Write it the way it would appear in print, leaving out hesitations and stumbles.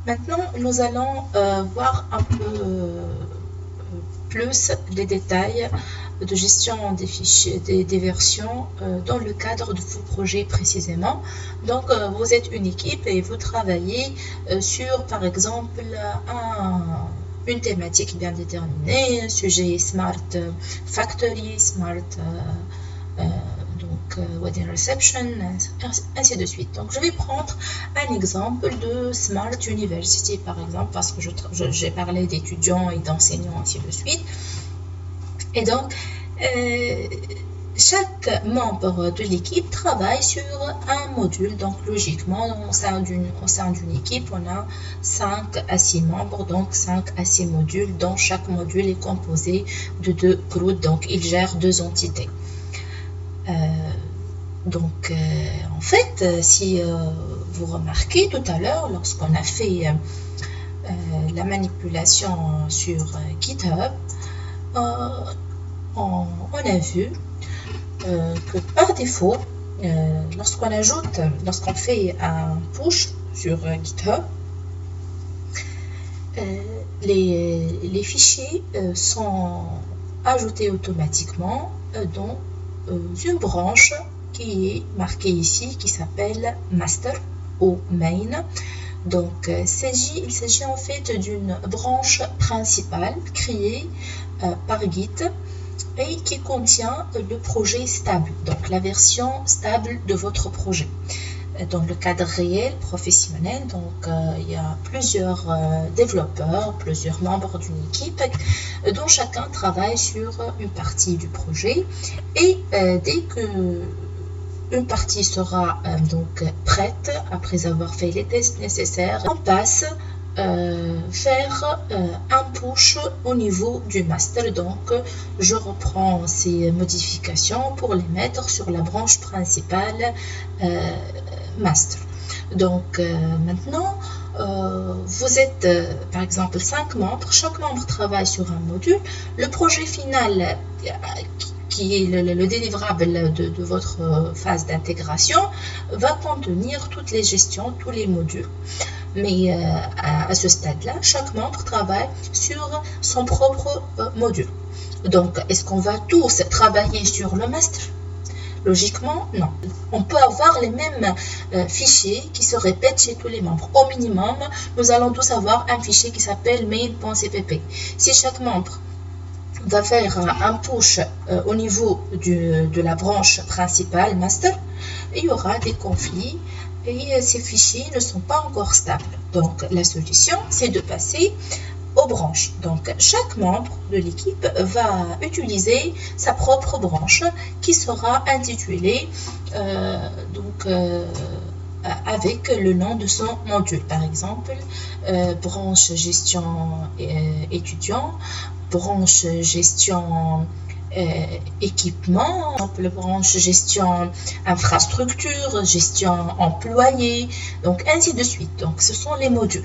Maintenant, nous allons voir un peu plus les détails de gestion des fichiers, des versions dans le cadre de vos projets précisément. Donc, vous êtes une équipe et vous travaillez sur, par exemple, une thématique bien déterminée, un sujet Smart Factory, Smart Wedding Reception, ainsi de suite. Donc, je vais prendre un exemple de Smart University, par exemple, parce que j'ai parlé d'étudiants et d'enseignants, ainsi de suite. Et donc, chaque membre de l'équipe travaille sur un module. Donc, logiquement, au sein d'une équipe, on a 5 à 6 membres, donc 5 à 6 modules, dont chaque module est composé de 2 groupes, donc il gère 2 entités. En fait, si vous remarquez tout à l'heure, lorsqu'on a fait la manipulation sur GitHub, on a vu que par défaut, lorsqu'on fait un push sur GitHub, les fichiers sont ajoutés automatiquement dans une branche qui est marquée ici, qui s'appelle Master ou Main. Donc, il s'agit en fait d'une branche principale créée par Git et qui contient le projet stable, donc la version stable de votre projet. Dans le cadre réel, professionnel, donc il y a plusieurs développeurs, plusieurs membres d'une équipe dont chacun travaille sur une partie du projet et dès que une partie sera donc prête, après avoir fait les tests nécessaires, on passe faire un push au niveau du master. Donc, je reprends ces modifications pour les mettre sur la branche principale master. Donc, maintenant, vous êtes par exemple 5 membres, chaque membre travaille sur un module. Le projet final qui est le délivrable de votre phase d'intégration, va contenir toutes les gestions, tous les modules. Mais à ce stade-là, chaque membre travaille sur son propre module. Donc, est-ce qu'on va tous travailler sur le master? Logiquement, non. On peut avoir les mêmes fichiers qui se répètent chez tous les membres. Au minimum, nous allons tous avoir un fichier qui s'appelle main.cpp. Si chaque membre va faire un push au niveau de la branche principale master, il y aura des conflits et ces fichiers ne sont pas encore stables. Donc la solution, c'est de passer aux branches. Donc chaque membre de l'équipe va utiliser sa propre branche qui sera intitulée avec le nom de son module. Par exemple, branche gestion étudiant, branche gestion équipement, branche gestion infrastructure, gestion employé, donc ainsi de suite. Donc ce sont les modules.